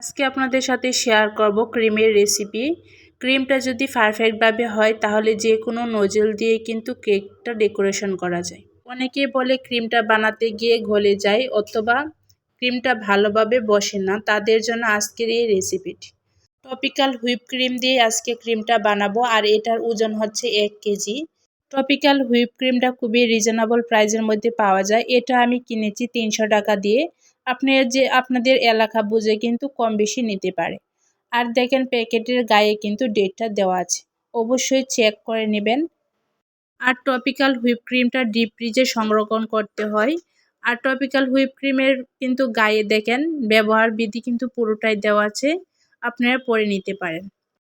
আজকে আপনাদের সাথে শেয়ার করব ক্রিমের রেসিপি। ক্রিমটা যদি পারফেক্টভাবে হয় তাহলে যে কোনো নজল দিয়ে কিন্তু কেকটা ডেকোরেশন করা যায়। অনেকে বলে ক্রিমটা বানাতে গিয়ে গলে যায় অথবা ক্রিমটা ভালোভাবে বসে না, তাদের জন্য আজকের এই রেসিপিটি। টপিক্যাল হুইপ ক্রিম দিয়ে আজকে ক্রিমটা বানাবো আর এটার ওজন হচ্ছে 1 কেজি। টপিক্যাল হুইপ ক্রিমটা খুবই রিজনেবল প্রাইসের মধ্যে পাওয়া যায়। এটা আমি কিনেছি 300 টাকা দিয়ে। আপনাদের এলাকা বুঝে কিন্তু কম বেশি নিতে পারে। আর দেখেন প্যাকেটের গায়ে কিন্তু ডেটটা দেওয়া আছে, অবশ্যই চেক করে নেবেন। আর টপিক্যাল হুইপ ক্রিমটা ডিপ ফ্রিজে সংরক্ষণ করতে হয়। আর টপিক্যাল হুইপ ক্রিমের কিন্তু গায়ে দেখেন ব্যবহার বিধি কিন্তু পুরোটাই দেওয়া আছে, আপনারা পড়ে নিতে পারেন।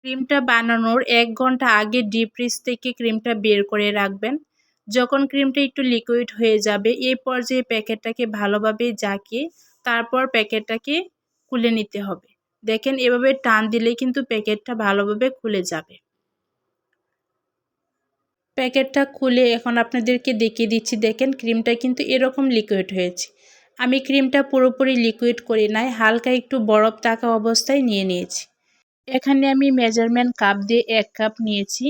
ক্রিমটা বানানোর 1 ঘন্টা আগে ডিপ ফ্রিজ থেকে ক্রিমটা বের করে রাখবেন। যখন ক্রিমটা একটু লিকুইড হয়ে যাবে এই পর্যায়ে প্যাকেটটাকে ভালোভাবে জাকিয়ে তারপর প্যাকেটটাকে খুলে নিতে হবে। দেখেন এভাবে টান দিলে কিন্তু প্যাকেটটা ভালোভাবে খুলে যাবে। প্যাকেটটা খুলে এখন আপনাদেরকে দেখিয়ে দিচ্ছি। দেখেন ক্রিমটা কিন্তু এরকম লিকুইড হয়েছে। আমি ক্রিমটা পুরোপুরি লিকুইড করি নাই, হালকা একটু বরফ থাকা অবস্থায় নিয়েছি। এখানে আমি মেজারমেন্ট কাপ দিয়ে 1 কাপ নিয়েছি।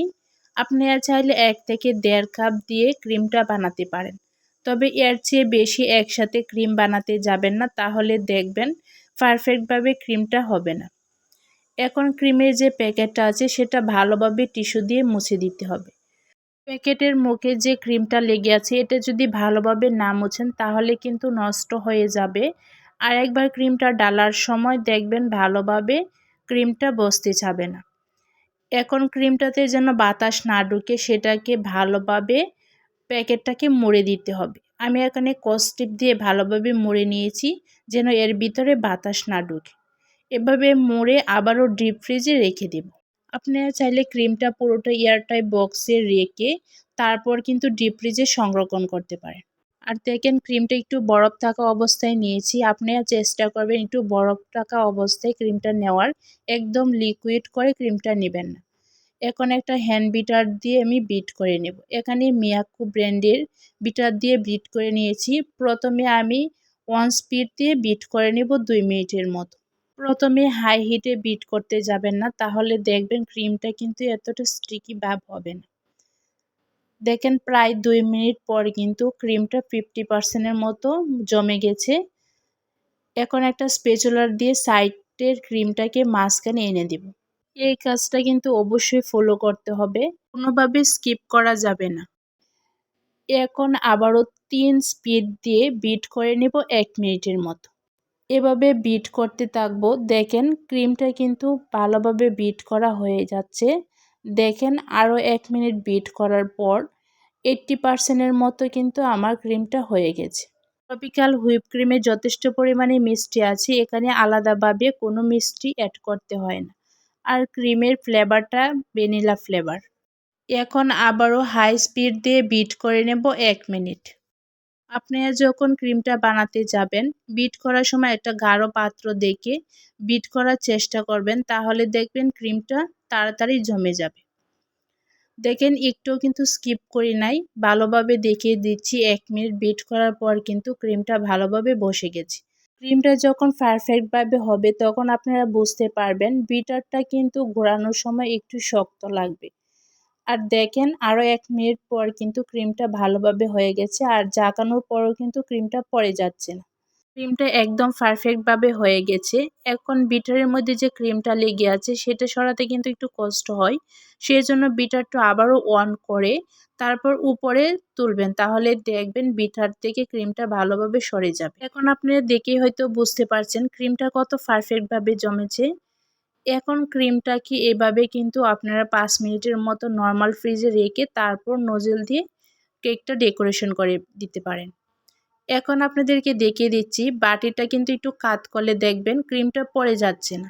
আপনারা চাইলে 1 থেকে 1.5 কাপ দিয়ে ক্রিমটা বানাতে পারেন, তবে এর চেয়ে বেশি একসাথে ক্রিম বানাতে যাবেন না, তাহলে দেখবেন পারফেক্টভাবে ক্রিমটা হবে না। এখন ক্রিমের যে প্যাকেটটা আছে সেটা ভালোভাবে টিস্যু দিয়ে মুছে দিতে হবে। প্যাকেটের মুখে যে ক্রিমটা লেগে আছে এটা যদি ভালোভাবে না মুছেন তাহলে কিন্তু নষ্ট হয়ে যাবে। আর একবার ক্রিমটা ডালার সময় দেখবেন ভালোভাবে ক্রিমটা বসতে যাবে না। এখন ক্রিমটাতে যেন বাতাস না ঢুকে সেটাকে ভালোভাবে প্যাকেটটাকে মুড়ে দিতে হবে। আমি এখানে কস্টিপ দিয়ে ভালোভাবে মুড়ে নিয়েছি যেন এর ভিতরে বাতাস না ঢুকে। এভাবে মুড়ে আবারও ডিপ ফ্রিজে রেখে দেব। আপনারা চাইলে ক্রিমটা পুরোটা এয়ারটাইট বক্সে রেখে তারপর কিন্তু ডিপ ফ্রিজে সংরক্ষণ করতে পারেন। আর দেখেন ক্রিমটা একটু বরফ থাকা অবস্থায় নিয়েছি। আপনারা চেষ্টা করবেন একটু বরফ থাকা অবস্থায় ক্রিমটা নেওয়ার, একদম লিকুইড করে ক্রিমটা নেবেন না। এখন একটা হ্যান্ড বিটার দিয়ে আমি বিট করে নেব। এখানে মিয়াকো ব্র্যান্ডের বিটার দিয়ে বিট করে নিয়েছি। প্রথমে আমি 1 স্পিড দিয়ে বিট করে নেব 2 মিনিটের মতো। প্রথমে হাই হিটে বিট করতে যাবেন না, তাহলে দেখবেন ক্রিমটা কিন্তু এতটা স্টিকি ভাব হবে না। দেখেন প্রায় 2 মিনিট পর কিন্তু ক্রিমটা 50% এর মতো জমে গেছে। এখন একটা স্প্যাচুলার দিয়ে সাইডের ক্রিমটাকে মাঝখানে এনে দেব। এই কাজটা কিন্তু অবশ্যই ফলো করতে হবে, কোনোভাবে স্কিপ করা যাবে না। এখন আবারও 3 স্পিড দিয়ে বিট করে নেব 1 মিনিটের মতো। এভাবে বিট করতে থাকবো। দেখেন ক্রিমটা কিন্তু ভালোভাবে বিট করা হয়ে যাচ্ছে। দেখেন আরও 1 মিনিট বিট করার পর 80% এর মতো কিন্তু আমার ক্রিমটা হয়ে গেছে। টপিক্যাল হুইপ ক্রিমে যথেষ্ট পরিমাণে মিষ্টি আছে, এখানে আলাদাভাবে কোনো মিষ্টি অ্যাড করতে হয় না। আর ক্রিমের ফ্লেভারটা ভ্যানিলা ফ্লেভার। এখন আবারও হাই স্পিড দিয়ে বিট করে নেব 1 মিনিট। আপনারা যখন ক্রিমটা বানাতে যাবেন বিট করার সময় একটা গাঢ় পাত্র দেখে বিট করার চেষ্টা করবেন, তাহলে দেখবেন ক্রিমটা তাড়াতাড়ি জমে যাবে। দেখেন একটুও কিন্তু স্কিপ করি নাই, ভালোভাবে দেখিয়ে দিচ্ছি। 1 মিনিট বিট করার পর কিন্তু ক্রিমটা ভালোভাবে বসে গেছে। ক্রিমটা যখন পারফেক্টভাবে হবে তখন আপনারা বুঝতে পারবেন বিটারটা কিন্তু ঘোরানোর সময় একটু শক্ত লাগবে। আর দেখেন আরও 1 মিনিট পর কিন্তু ক্রিমটা ভালোভাবে হয়ে গেছে, আর ঝাঁকানোর পরও কিন্তু ক্রিমটা পড়ে যাচ্ছে না। ক্রিমটা একদম পারফেক্টভাবে হয়ে গেছে। এখন বিটারের মধ্যে যে ক্রিমটা লেগে আছে সেটা সরাতে কিন্তু একটু কষ্ট হয়, সেজন্য বিটারটা আবারও অন করে তারপর উপরে তুলবেন, তাহলে দেখবেন বিটার থেকে ক্রিমটা ভালোভাবে সরে যাবে। এখন আপনারা দেখেই হয়তো বুঝতে পারছেন ক্রিমটা কত পারফেক্টভাবে জমেছে। এখন ক্রিমটাকে এভাবে কিন্তু আপনারা 5 মিনিটের মতো নর্মাল ফ্রিজে রেখে তারপর নজল দিয়ে কেকটা ডেকোরেশন করে দিতে পারেন। এখন আপনাদেরকে দেখিয়ে দিচ্ছি বাটিটা কিন্তু একটু কাত করলে দেখবেন ক্রিমটা পড়ে যাচ্ছে না,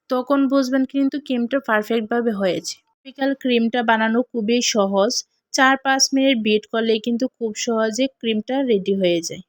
তখন বুঝবেন কিন্তু ক্রিমটা পারফেক্টভাবে হয়েছে। টপিক্যাল ক্রিমটা বানানো খুবই সহজ, 4-5 মিনিট বিট করলে কিন্তু খুব সহজে ক্রিমটা রেডি হয়ে যায়।